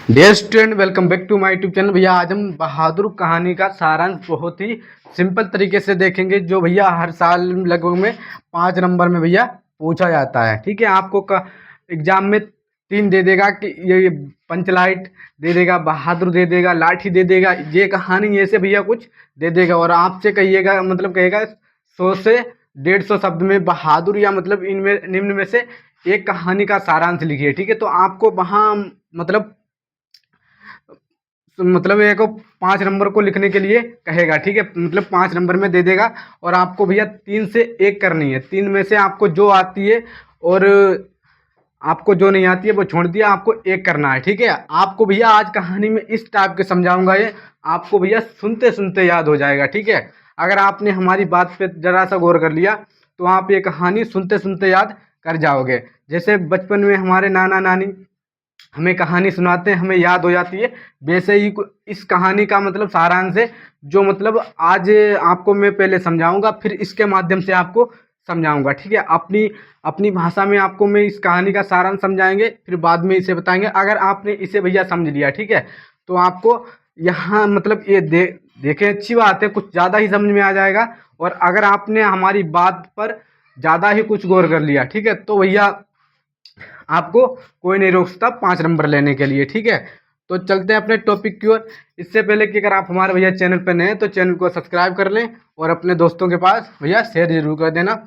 Dear student, welcome back to my YouTube channel. भैया आज हम बहादुर कहानी का सारांश बहुत ही सिंपल तरीके से देखेंगे, जो भैया हर साल लगभग में 5 नंबर में भैया पूछा जाता है। ठीक है, आपको एग्जाम में 3 दे देगा कि ये पंचलाइट दे देगा, बहादुर दे देगा, लाठी दे देगा, ये कहानी ऐसे भैया कुछ दे देगा और आपसे कहिएगा, मतलब कहेगा 100 से 150 शब्द में बहादुर या मतलब इनमें निम्न में से एक कहानी का सारांश लिखिए। ठीक है, तो आपको वहाँ मतलब एक 5 नंबर को लिखने के लिए कहेगा। ठीक है, मतलब 5 नंबर में दे देगा और आपको भैया 3 से 1 करनी है। 3 में से आपको जो आती है और आपको जो नहीं आती है वो छोड़ दिया, आपको 1 करना है। ठीक है, आपको भैया आज कहानी में इस टाइप के समझाऊंगा, ये आपको भैया सुनते सुनते याद हो जाएगा। ठीक है, अगर आपने हमारी बात पे जरा सा गौर कर लिया तो आप ये कहानी सुनते सुनते याद कर जाओगे। जैसे बचपन में हमारे नाना नानी हमें कहानी सुनाते हैं, हमें याद हो जाती है, वैसे ही इस कहानी का मतलब सारांश है, जो मतलब आज आपको मैं पहले समझाऊंगा, फिर इसके माध्यम से आपको समझाऊंगा। ठीक है, अपनी अपनी भाषा में आपको मैं इस कहानी का सारांश समझाएंगे, फिर बाद में इसे बताएंगे। अगर आपने इसे भैया समझ लिया, ठीक है, तो आपको यहाँ मतलब ये देखें, अच्छी बात है, कुछ ज़्यादा ही समझ में आ जाएगा। और अगर आपने हमारी बात पर ज़्यादा ही कुछ गौर कर लिया, ठीक है, तो भैया आपको कोई नहीं रोक सकता 5 नंबर लेने के लिए। ठीक है, तो चलते हैं अपने टॉपिक की ओर। इससे पहले कि अगर आप हमारे भैया चैनल पर नए हैं तो चैनल को सब्सक्राइब कर लें और अपने दोस्तों के पास भैया शेयर जरूर कर देना।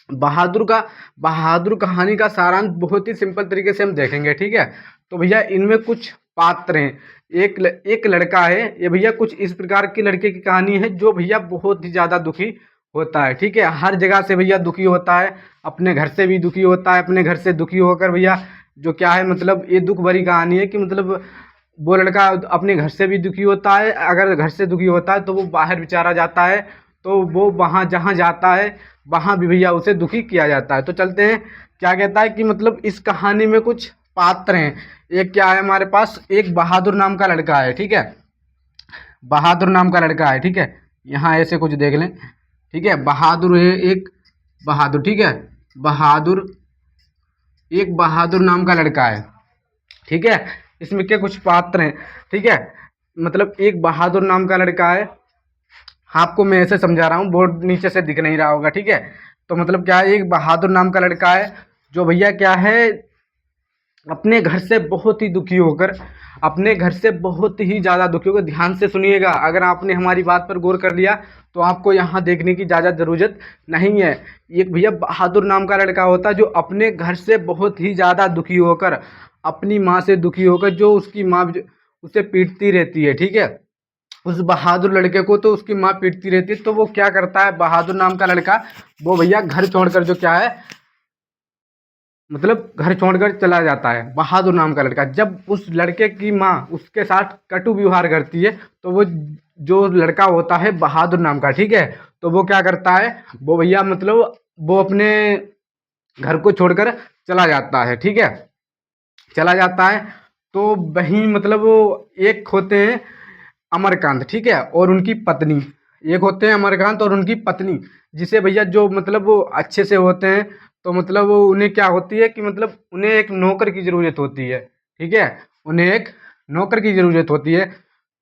बहादुर कहानी का सारांश बहुत ही सिंपल तरीके से हम देखेंगे। ठीक है, तो भैया इनमें कुछ पात्र हैं। एक लड़का है, ये भैया कुछ इस प्रकार की लड़के की कहानी है जो भैया बहुत ही ज़्यादा दुखी होता है। ठीक है, हर जगह से भैया दुखी होता है, अपने घर से भी दुखी होता है, अपने घर से दुखी होकर भैया जो क्या है, मतलब ये दुख भरी कहानी है कि मतलब वो लड़का अपने घर से भी दुखी होता है। अगर घर से दुखी होता है तो वो बाहर बेचारा जाता है, तो वो वहाँ जहाँ जाता है वहाँ भी भैया उसे दुखी किया जाता है। तो चलते हैं, क्या कहता है कि मतलब इस कहानी में कुछ पात्र हैं। एक क्या है, हमारे पास एक बहादुर नाम का लड़का है। ठीक है, बहादुर नाम का लड़का है। ठीक है, यहाँ ऐसे कुछ देख लें। ठीक है, बहादुर है एक, बहादुर, ठीक है, बहादुर, एक बहादुर नाम का लड़का है। ठीक है, इसमें क्या कुछ पात्र हैं। ठीक है, मतलब एक बहादुर नाम का लड़का है, आपको मैं ऐसे समझा रहा हूँ, बोर्ड नीचे से दिख नहीं रहा होगा। ठीक है, तो मतलब क्या है, एक बहादुर नाम का लड़का है जो भैया क्या है, अपने घर से बहुत ही दुखी होकर, अपने घर से बहुत ही ज़्यादा दुखी होकर, ध्यान से सुनिएगा, अगर आपने हमारी बात पर गौर कर लिया तो आपको यहाँ देखने की ज़्यादा ज़रूरत नहीं है। एक भैया बहादुर नाम का लड़का होता है जो अपने घर से बहुत ही ज़्यादा दुखी होकर, अपनी माँ से दुखी होकर, जो उसकी माँ उसे पीटती रहती है। ठीक है, उस बहादुर लड़के को तो उसकी माँ पीटती रहती है, तो वो क्या करता है, बहादुर नाम का लड़का, वो भैया घर छोड़कर जो क्या है, मतलब घर छोड़कर चला जाता है। बहादुर नाम का लड़का, जब उस लड़के की माँ उसके साथ कटु व्यवहार करती है तो वो जो लड़का होता है बहादुर नाम का, ठीक है, तो वो क्या करता है, वो भैया मतलब वो अपने घर को छोड़कर चला जाता है। ठीक है, चला जाता है, तो वहीं मतलब वो एक होते हैं अमरकांत, ठीक है, और उनकी पत्नी, एक होते हैं अमरकांत और उनकी पत्नी, जिसे भैया जो मतलब वो अच्छे से होते हैं, तो मतलब वो उन्हें क्या होती है कि मतलब उन्हें एक नौकर की ज़रूरत होती है। ठीक है, उन्हें एक नौकर की ज़रूरत होती है,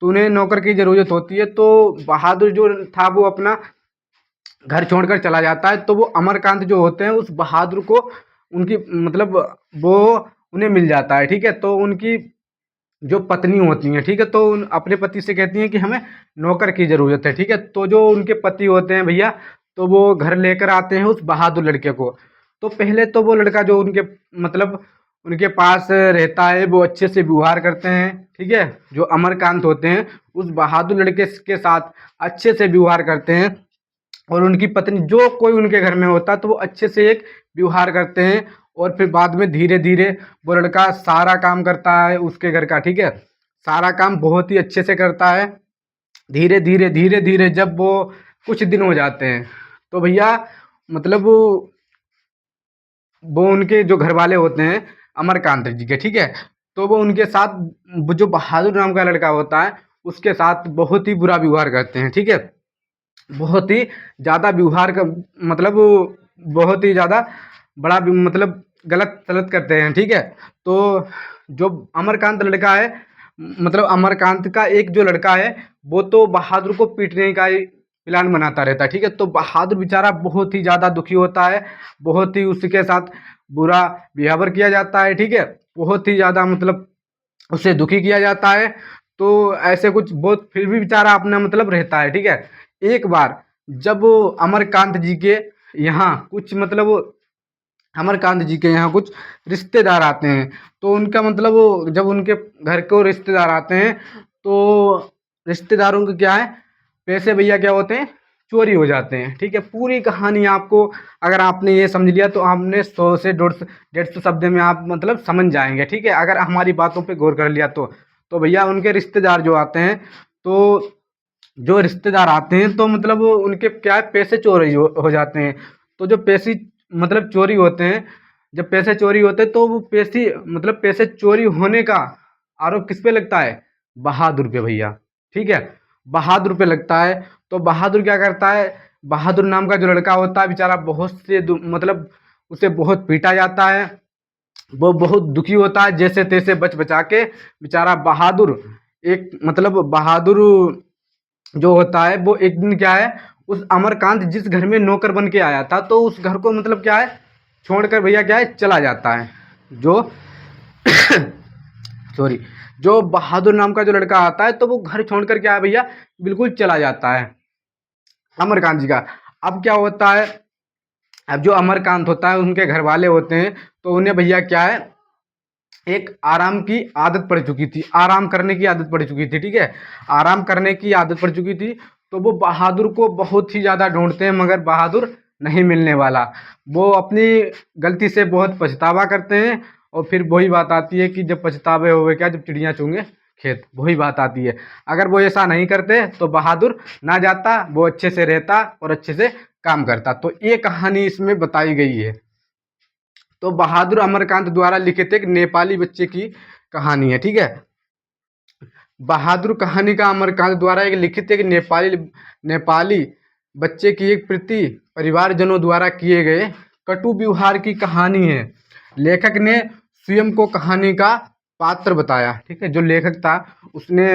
तो उन्हें नौकर की ज़रूरत होती है, तो बहादुर जो था वो अपना घर छोड़कर चला जाता है, तो वो अमरकांत जो होते हैं उस बहादुर को, उनकी मतलब वो उन्हें मिल जाता है। ठीक है, तो उनकी जो पत्नी होती हैं, ठीक है, तो उन अपने पति से कहती हैं कि हमें नौकर की ज़रूरत है। ठीक है, तो जो उनके पति होते हैं भैया, तो वो घर लेकर आते हैं उस बहादुर लड़के को। तो पहले तो वो लड़का जो उनके मतलब उनके पास रहता है, वो अच्छे से व्यवहार करते हैं। ठीक है, जो अमरकांत होते हैं उस बहादुर लड़के के साथ अच्छे से व्यवहार करते हैं, और उनकी पत्नी जो कोई उनके घर में होता है तो वो अच्छे से एक व्यवहार करते हैं। और फिर बाद में धीरे धीरे वो लड़का सारा काम करता है उसके घर का। ठीक है, सारा काम बहुत ही अच्छे से करता है। धीरे धीरे जब वो कुछ दिन हो जाते हैं तो भैया मतलब वो उनके जो घर वाले होते हैं अमरकांत जी के, ठीक है, तो वो उनके साथ, वो जो बहादुर नाम का लड़का होता है उसके साथ बहुत ही बुरा व्यवहार करते हैं। ठीक है, बहुत ही ज़्यादा व्यवहार का मतलब बहुत ही ज़्यादा बड़ा मतलब गलत सलत करते हैं। ठीक है, तो जो अमरकांत लड़का है मतलब अमरकांत का एक जो लड़का है वो तो बहादुर को पीटने का ही प्लान बनाता रहता है, ठीक है। तो बहादुर बेचारा बहुत ही ज़्यादा दुखी होता है, बहुत ही उसके साथ बुरा बिहेवियर किया जाता है, ठीक है। बहुत ही ज़्यादा मतलब उसे दुखी किया जाता है। तो ऐसे कुछ बहुत, फिर भी बेचारा अपना मतलब रहता है, ठीक है। एक बार जब अमरकांत जी के यहाँ कुछ मतलब अमरकांत जी के यहाँ कुछ रिश्तेदार आते हैं, तो उनका मतलब वो जब उनके घर को रिश्तेदार आते हैं, तो रिश्तेदारों के क्या है, पैसे भैया क्या होते हैं, चोरी हो जाते हैं, ठीक है। पूरी कहानी आपको अगर आपने ये समझ लिया तो आपने 100 से 150 शब्द में आप मतलब समझ जाएंगे, ठीक है, अगर हमारी बातों पे गौर कर लिया तो भैया उनके रिश्तेदार जो आते हैं, तो जो रिश्तेदार आते हैं तो मतलब वो उनके क्या है, पैसे चोरी हो जाते हैं। तो जो पैसे मतलब चोरी होते हैं, जब पैसे चोरी होते हैं तो वो पैसे मतलब पैसे चोरी होने का आरोप किस पे लगता है, बहादुर पे भैया, ठीक है। बहादुर पे लगता है। तो बहादुर क्या करता है, बहादुर नाम का जो लड़का होता है बेचारा बहुत से मतलब उसे बहुत पीटा जाता है, वो बहुत दुखी होता है, जैसे तैसे बच बचा के बेचारा बहादुर, एक मतलब बहादुर जो होता है वो एक दिन क्या है, उस अमरकांत जिस घर में नौकर बन के आया था तो उस घर को मतलब क्या है, छोड़कर भैया क्या है, चला जाता है। जो सॉरी, जो बहादुर नाम का जो लड़का आता है तो वो घर छोड़कर क्या है भैया, बिल्कुल चला जाता है अमरकांत जी का। अब क्या होता है, अब जो अमरकांत होता है उनके घर वाले होते हैं, तो उन्हें भैया क्या है, एक आराम की आदत पड़ चुकी थी, आराम करने की आदत पड़ चुकी थी, ठीक है। आराम करने की आदत पड़ चुकी थी। तो वो बहादुर को बहुत ही ज़्यादा ढूंढते हैं, मगर बहादुर नहीं मिलने वाला। वो अपनी गलती से बहुत पछतावा करते हैं, और फिर वही बात आती है कि जब पछतावे हुए क्या, जब चिड़ियाँ चुंगे खेत, वही बात आती है। अगर वो ऐसा नहीं करते तो बहादुर ना जाता, वो अच्छे से रहता और अच्छे से काम करता। तो ये कहानी इसमें बताई गई है। तो बहादुर अमरकांत द्वारा लिखित एक नेपाली बच्चे की कहानी है, ठीक है। बहादुर कहानी का अमरकांत द्वारा एक लिखित एक नेपाली नेपाली बच्चे की एक प्रति परिवारजनों द्वारा किए गए कटु व्यवहार की कहानी है। लेखक ने स्वयं को कहानी का पात्र बताया, ठीक है। जो लेखक था उसने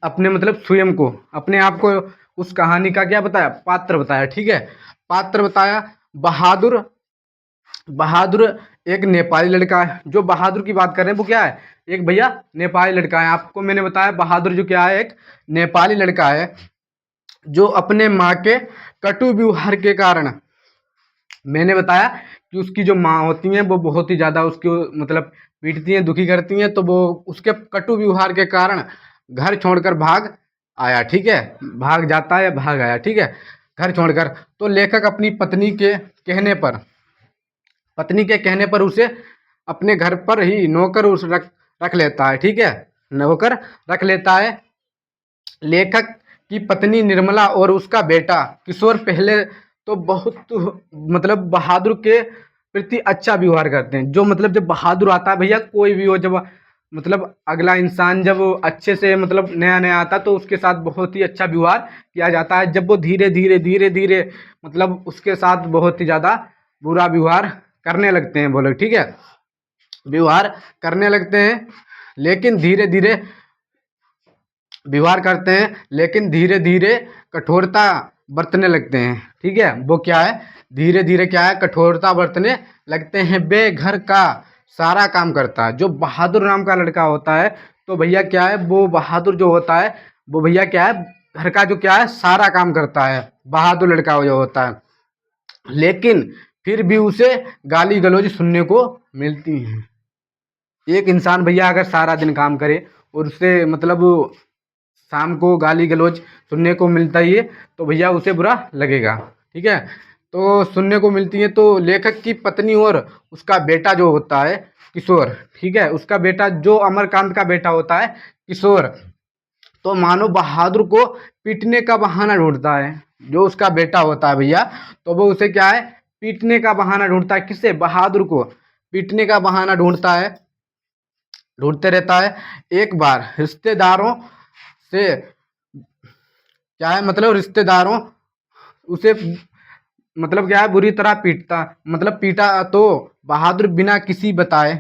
अपने मतलब स्वयं को, अपने आप को उस कहानी का क्या बताया, पात्र बताया, ठीक है। पात्र बताया। बहादुर, बहादुर एक नेपाली लड़का है। जो बहादुर की बात कर रहे हैं वो क्या है, एक भैया नेपाली लड़का है। आपको मैंने बताया बहादुर जो क्या है, एक नेपाली लड़का है, जो अपने माँ के कटु व्यवहार के कारण, मैंने बताया कि उसकी जो माँ होती हैं वो बहुत ही ज़्यादा उसको मतलब पीटती हैं, दुखी करती हैं। तो वो उसके कटु व्यवहार के कारण घर छोड़कर भाग आया, ठीक है। भाग जाता है, भाग आया, ठीक है, घर छोड़कर। तो लेखक अपनी पत्नी के कहने पर उसे अपने घर पर ही नौकर उस रख लेता है, ठीक है, नौकर रख लेता है। लेखक की पत्नी निर्मला और उसका बेटा किशोर पहले तो बहुत मतलब बहादुर के प्रति अच्छा व्यवहार करते हैं। जो मतलब जब बहादुर आता है भैया, कोई भी हो, जब मतलब अगला इंसान जब अच्छे से मतलब नया नया आता तो उसके साथ बहुत ही अच्छा व्यवहार किया जाता है। जब वो धीरे धीरे धीरे धीरे मतलब उसके साथ बहुत ही ज़्यादा बुरा व्यवहार करने लगते हैं वो लोग, ठीक है, व्यवहार करने लगते हैं, लेकिन धीरे धीरे व्यवहार करते हैं, लेकिन धीरे धीरे कठोरता बरतने लगते हैं, ठीक है। वो क्या है, धीरे धीरे क्या है, कठोरता बरतने लगते हैं। वे घर का सारा काम करता है। जो बहादुर नाम का लड़का होता है, तो भैया क्या है, वो बहादुर जो होता है वो भैया क्या है, घर का जो क्या है सारा काम करता है, बहादुर लड़का जो होता है। लेकिन फिर भी उसे गाली गलौज सुनने को मिलती हैं। एक इंसान भैया अगर सारा दिन काम करे और उससे मतलब शाम को गाली गलौज सुनने को मिलता ही है, तो भैया उसे बुरा लगेगा, ठीक है। तो सुनने को मिलती है। तो लेखक की पत्नी और उसका बेटा जो होता है किशोर, ठीक है, उसका बेटा जो अमरकांत का बेटा होता है किशोर, तो मानो बहादुर को पीटने का बहाना ढूंढता है। जो उसका बेटा होता है भैया, तो वो उसे क्या है, पीटने का बहाना ढूंढता है। किससे, बहादुर को पीटने का बहाना ढूंढता है, ढूंढते रहता है। एक बार रिश्तेदारों से क्या है, मतलब रिश्तेदारों उसे मतलब क्या है, बुरी तरह पीटता, मतलब पीटा। तो बहादुर बिना किसी बताए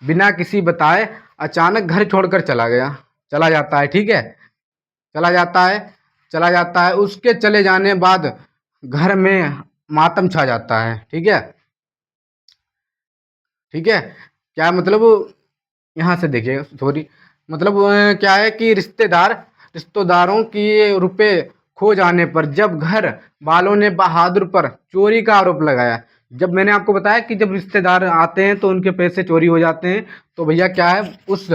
बिना किसी बताए अचानक घर छोड़कर चला जाता है, ठीक है। चला जाता है चला जाता है उसके चले जाने बाद घर में मातम छा जाता है, ठीक है। ठीक है, क्या मतलब, यहाँ से देखिए, सॉरी, मतलब क्या है कि रिश्तेदारों की रुपए खो जाने पर जब घर वालों ने बहादुर पर चोरी का आरोप लगाया। जब मैंने आपको बताया कि जब रिश्तेदार आते हैं तो उनके पैसे चोरी हो जाते हैं, तो भैया क्या है, उस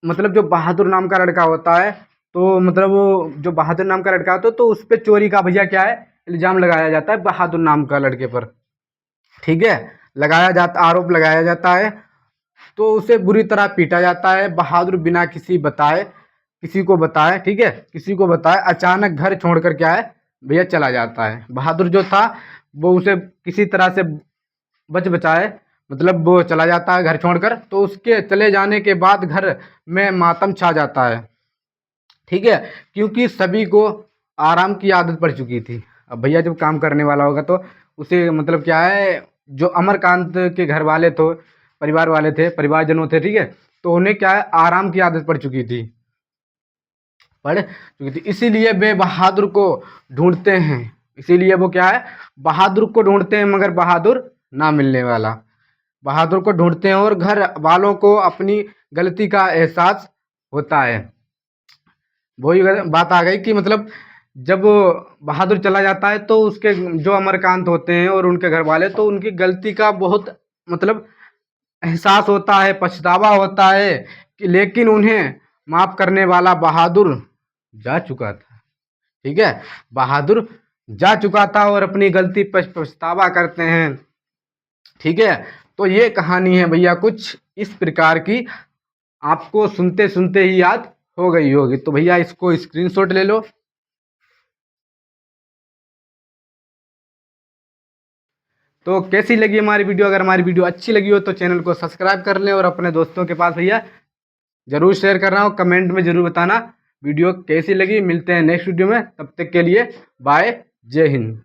मतलब जो बहादुर नाम का लड़का होता है, तो मतलब वो जो बहादुर नाम का लड़का होता है तो उस पे चोरी का भैया क्या है, इल्जाम लगाया जाता है बहादुर नाम का लड़के पर, ठीक है। आरोप लगाया जाता है, तो उसे बुरी तरह पीटा जाता है। बहादुर बिना किसी को बताए, ठीक है, किसी को बताए अचानक घर छोड़कर क्या है भैया चला जाता है। बहादुर जो था वो उसे किसी तरह से बचाए, मतलब वो चला जाता है घर छोड़कर, तो उसके चले जाने के बाद घर में मातम छा जाता है, ठीक है, क्योंकि सभी को आराम की आदत पड़ चुकी थी। अब भैया जब काम करने वाला होगा तो उसे मतलब क्या है, जो अमरकांत के घर वाले तो परिवारजनों थे, ठीक है, तो उन्हें क्या है आराम की आदत पड़ चुकी थी, इसीलिए वे बहादुर को ढूंढते हैं। इसीलिए वो क्या है, बहादुर को ढूंढते हैं, मगर बहादुर ना मिलने वाला। बहादुर को ढूंढते हैं और घर वालों को अपनी गलती का एहसास होता है। वही बात आ गई कि मतलब जब बहादुर चला जाता है तो उसके जो अमरकांत होते हैं और उनके घर वाले, तो उनकी गलती का बहुत मतलब एहसास होता है, पछतावा होता है कि लेकिन उन्हें माफ करने वाला बहादुर जा चुका था, ठीक है। बहादुर जा चुका था और अपनी गलती पर पछतावा करते हैं, ठीक है। तो ये कहानी है भैया कुछ इस प्रकार की, आपको सुनते सुनते ही याद हो गई होगी, तो भैया इसको स्क्रीनशॉट ले लो। तो कैसी लगी हमारी वीडियो, अगर हमारी वीडियो अच्छी लगी हो तो चैनल को सब्सक्राइब कर लें और अपने दोस्तों के पास भैया जरूर शेयर करना हो, कमेंट में जरूर बताना वीडियो कैसी लगी। मिलते हैं नेक्स्ट वीडियो में, तब तक के लिए बाय, जय हिंद।